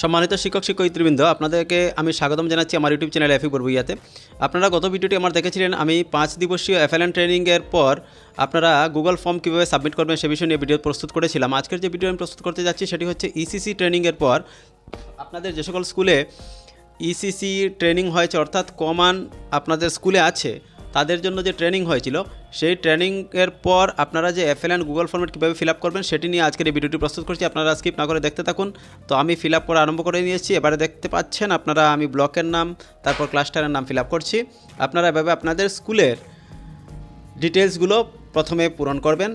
সম্মানিত শিক্ষক শিক্ষয়িত্রীবৃন্দ, আপনাদেরকে আমি স্বাগতম জানাচ্ছি আমার ইউটিউব চ্যানেল এফই বরভুইয়াতে। আপনারা গত ভিডিওটি আমার দেখেছিলেন, আমি 5 দিবসীয় এফএলএন ট্রেনিংয়ের পর আপনারা গুগল ফর্ম কীভাবে সাবমিট করবেন সে বিষয় নিয়ে ভিডিও প্রস্তুত করেছিলাম। আজকের যে ভিডিও আমি প্রস্তুত করতে যাচ্ছি সেটি হচ্ছে ইসিসি ট্রেনিংয়ের পর আপনাদের যে সকল স্কুলে ইসিসি ট্রেনিং হয়েছে, অর্থাৎ কমান আপনাদের স্কুলে আছে তাদের জন্য যে ট্রেনিং হয়েছিল সেই ট্রেনিংয়ের পর আপনারা যে এফএলএন গুগল ফর্মেট কীভাবে ফিল আপ করবেন সেটি নিয়ে আজকের এই ভিডিওটি প্রস্তুত করছি। আপনারা স্কিপ না করে দেখতে থাকুন। তো আমি ফিল আপ করা আরম্ভ করে নিয়েছি। এবারে দেখতে পাচ্ছেন আপনারা আমি ব্লকের নাম তারপর ক্লাস্টারের নাম ফিল আপ করছি। আপনারা এভাবে আপনাদের স্কুলের ডিটেলসগুলো প্রথমে পূরণ করবেন,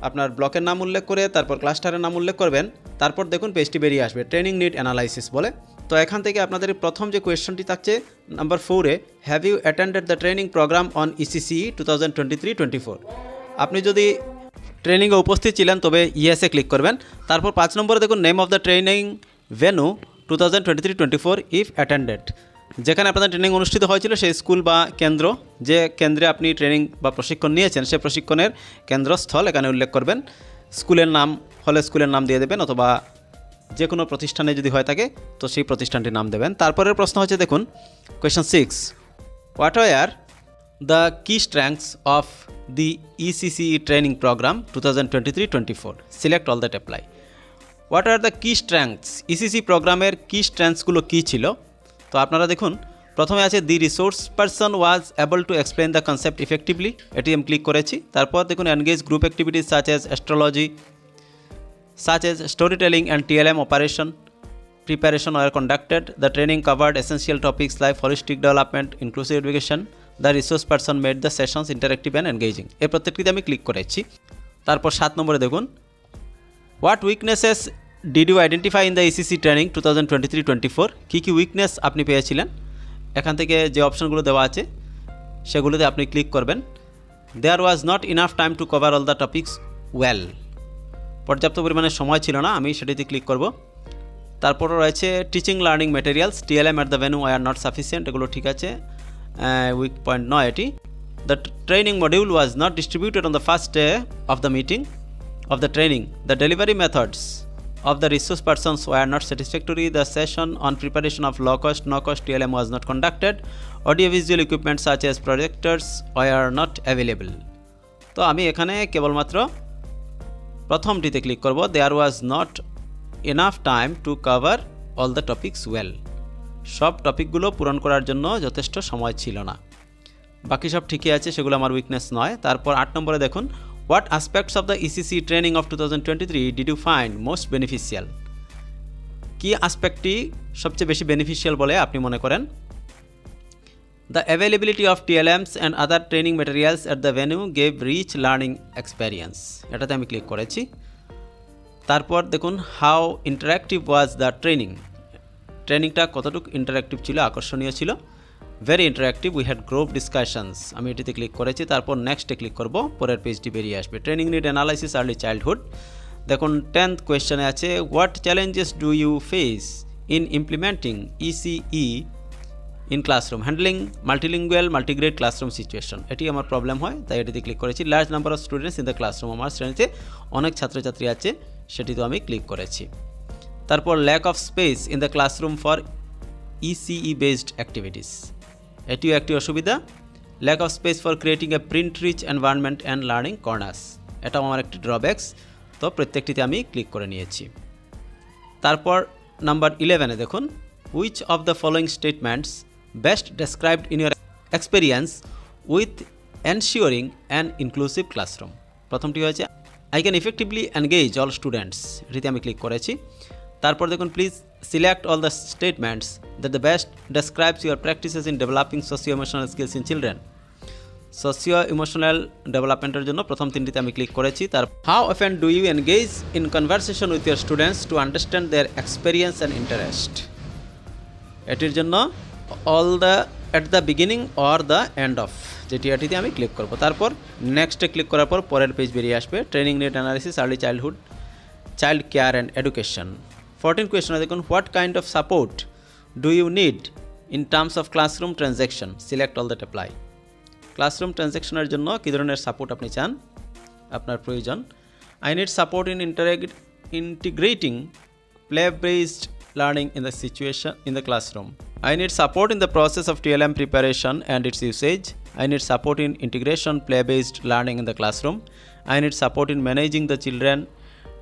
আপনার ব্লকের নাম উল্লেখ করে তারপর ক্লাস্টারের নাম উল্লেখ করবেন। তারপর দেখুন পেজটি বেরিয়ে আসবে ট্রেনিং নিড অ্যানালাইসিস বলে। তো এখান থেকে আপনাদের প্রথম যে কোয়েশ্চনটি থাকছে নাম্বার 4-এ, have you attended the training programme on ECCE 2023-24? আপনি যদি ট্রেনিংয়ে উপস্থিত ছিলেন তবে ইয়েসে ক্লিক করবেন। তারপর 5 নম্বরে দেখুন name of the training venue 2023-24 if attended. যেখানে আপনাদের ট্রেনিং অনুষ্ঠিত হয়েছিল সেই স্কুল বা কেন্দ্র, যে কেন্দ্রে আপনি ট্রেনিং বা প্রশিক্ষণ নিয়েছেন সেই প্রশিক্ষণের কেন্দ্রস্থল এখানে উল্লেখ করবেন। স্কুলের নাম হলে স্কুলের নাম দিয়ে দেবেন, অথবা যে কোনো প্রতিষ্ঠানে যদি হয়ে থাকে তো সেই প্রতিষ্ঠানটির নাম দেবেন। তারপরের প্রশ্ন হচ্ছে দেখুন question 6, what are the key strengths of the ECCE training programme 2023-24? Select all that apply. What are the key strengths, ECCE প্রোগ্রামের কি স্ট্রেংথসগুলো কী ছিল? তো আপনারা দেখুন প্রথমে আছে the resource person was able to explain the concept effectively, এটি আমি ক্লিক করেছি। তারপর দেখুন engage group activities such as astrology, such as storytelling and TLM preparation were conducted. The training covered essential topics like holistic development, inclusive education. The resource person made the sessions interactive and engaging. এই প্রত্যেকটিতে আমি click করেছি। তারপর 7 নম্বরে দেখুন what weaknesses did you identify in the ECCE training 2023-24? কী কী weakness আপনি পেয়েছিলেন? এখান থেকে যে অপশনগুলো দেওয়া আছে সেগুলোতে আপনি ক্লিক করবেন। There was not enough time to cover all the topics well, পর্যাপ্ত পরিমাণে সময় ছিল না, আমি সেটিতে ক্লিক করব। তারপর রয়েছে teaching learning materials, TLM at the venue are not sufficient, এগুলো ঠিক আছে, উইক পয়েন্ট নয় এটি। The training module was not distributed on the first day of the meeting of the training. The delivery methods of the resource persons were not satisfactory. The session on preparation of low cost, no cost TLM was not conducted. Audiovisual equipment such as projectors were not available. তো আমি এখানে কেবলমাত্র প্রথমটিতে click করব, there was not enough time to cover all the topics well. সব টপিকগুলো পূরণ করার জন্য যথেষ্ট সময় ছিল না। বাকি সব ঠিকই আছে, সেগুলো আমার উইকনেস নয়। তারপর 8 নম্বরে দেখুন what aspects of the ECCE training of 2023 did you find most beneficial? কী অ্যাসপেক্টটি সবচেয়ে বেশি বেনিফিশিয়াল বলে আপনি মনে করেন? The availability of TLMs and other training materials at the venue gave rich learning experience, এটাতে আমি ক্লিক করেছি। তারপর দেখুন how interactive was the training, ট্রেনিংটা কতটুকু ইন্টারঅ্যাক্টিভ ছিল, আকর্ষণীয় ছিল, very interactive, we had group discussions, আমি এটিতে ক্লিক করেছি। তারপর নেক্সটে ক্লিক করব, পরের পেজটি বেরিয়ে আসবে training need analysis early childhood. দেখুন 10th কোয়েশ্চনে আছে what challenges do you face in implementing ECE in classroom, handling multilingual multigrade classroom situation, এটি আমার প্রবলেম হয় তাই এটিতে ক্লিক করেছি। Large number of students in the classroom, আমার শ্রেণীতে অনেক ছাত্রছাত্রী আছে, সেটিতেও আমি ক্লিক করেছি। তারপর lack of space in the classroom for ECE based activities, এটিও একটি অসুবিধা। Lack of space for creating a print rich environment and learning corners, এটাও আমার একটি ড্রব্যাকস, তো প্রত্যেকটিতে আমি ক্লিক করে নিয়েছি। তারপর নাম্বার 11-এ দেখুন which of the following statements best described in your experience with ensuring an inclusive classroom. প্রথমটি হয়েছে I can effectively engage all students, এটিতে আমি ক্লিক করেছি। তারপর দেখুন please select all the statements that the best describes your practices in developing socio emotional skills in children. Socio emotional ডেভেলপমেন্টের জন্য প্রথম 3টিতে আমি ক্লিক করেছি। তার how often do you engage in conversation with your students to understand their experience and interest, এটির জন্য all the at the beginning or the end of, যেটি এটিতে আমি ক্লিক করব। তারপর নেক্সটে ক্লিক করার পর পরের পেজ বেরিয়ে আসবে training need analysis early childhood child care and education. 14 কোয়েশ্চনে দেখুন what kind of support do you need in terms of classroom transaction, select all that apply. Classroom ট্রানজ্যাকশনের জন্য কী ধরনের সাপোর্ট আপনি চান, আপনার প্রয়োজন? I need support in integrating play based learning in the situation in the classroom. I need support in the process of TLM preparation and its usage. I need support in integration play-based learning in the classroom. I need support in managing the children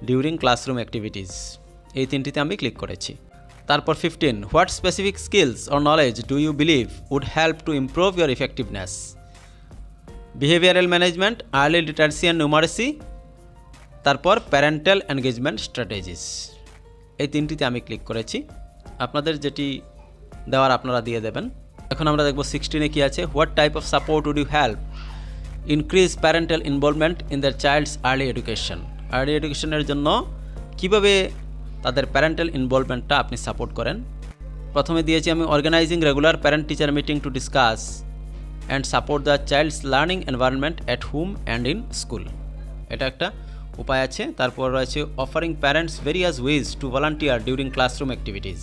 during classroom activities. এই তিনটিতে আমি click করেছি। তারপর 15, what specific skills or knowledge do you believe would help to improve your effectiveness? Behavioral management, early literacy and numeracy, তারপর parental engagement strategies. এই তিনটিতে আমি click করেছি। আপনাদের যেটি দেওয়ার আপনারা দিয়ে দেবেন। এখন আমরা দেখব 16-এ কী আছে, what type of support would you help increase parental involvement in their child's early education. Early এডুকেশনের জন্য কীভাবে তাদের প্যারেন্টাল ইনভলভমেন্টটা আপনি সাপোর্ট করেন। প্রথমে দিয়েছি আমি organising regular parent teacher meeting to discuss and support the child's learning environment at home and in school. এটা একটা উপায় আছে। তারপর রয়েছে offering parents various ways to volunteer during classroom activities.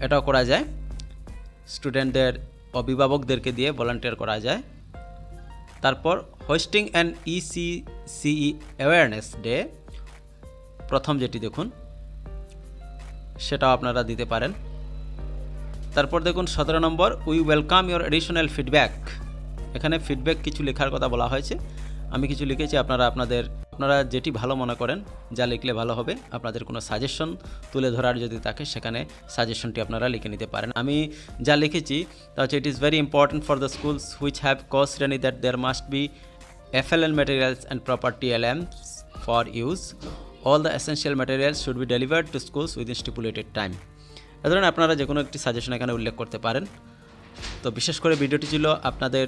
এটাও করা যায়, স্টুডেন্টদের অভিভাবকদেরকে দিয়ে ভলান্টিয়ার করা যায়। তারপর hosting an ECCE awareness day, প্রথম যেটি দেখুন সেটাও আপনারা দিতে পারেন। তারপর দেখুন 17 নম্বর, we welcome your additional feedback. এখানে ফিডব্যাক কিছু লেখার কথা বলা হয়েছে, আমি কিছু লিখেছি। আপনারা যেটি ভালো মনে করেন, যা লিখলে ভালো হবে, আপনাদের কোনো সাজেশন তুলে ধরার যদি থাকে সেখানে সাজেশনটি আপনারা লিখে নিতে পারেন। আমি যা লিখেছি তা হচ্ছে, it is very important for the schools which have course training that there must be FLN materials and proper TLMs for use. All the essential materials should be delivered to schools within stipulated time. এ ধরনের আপনারা যে কোনো একটি suggestion এখানে উল্লেখ করতে পারেন। তো বিশেষ করে ভিডিওটি ছিল আপনাদের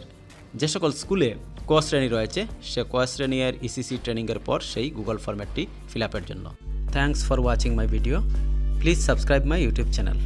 যে সকল স্কুলে কোর্স শ্রেণী রয়েছে সে কোর্স শ্রেণীর ECCE ট্রেনিংয়ের পর সেই গুগল ফরম্যাটটি ফিল আপের জন্য। Thanks for watching my video. Please subscribe my YouTube channel.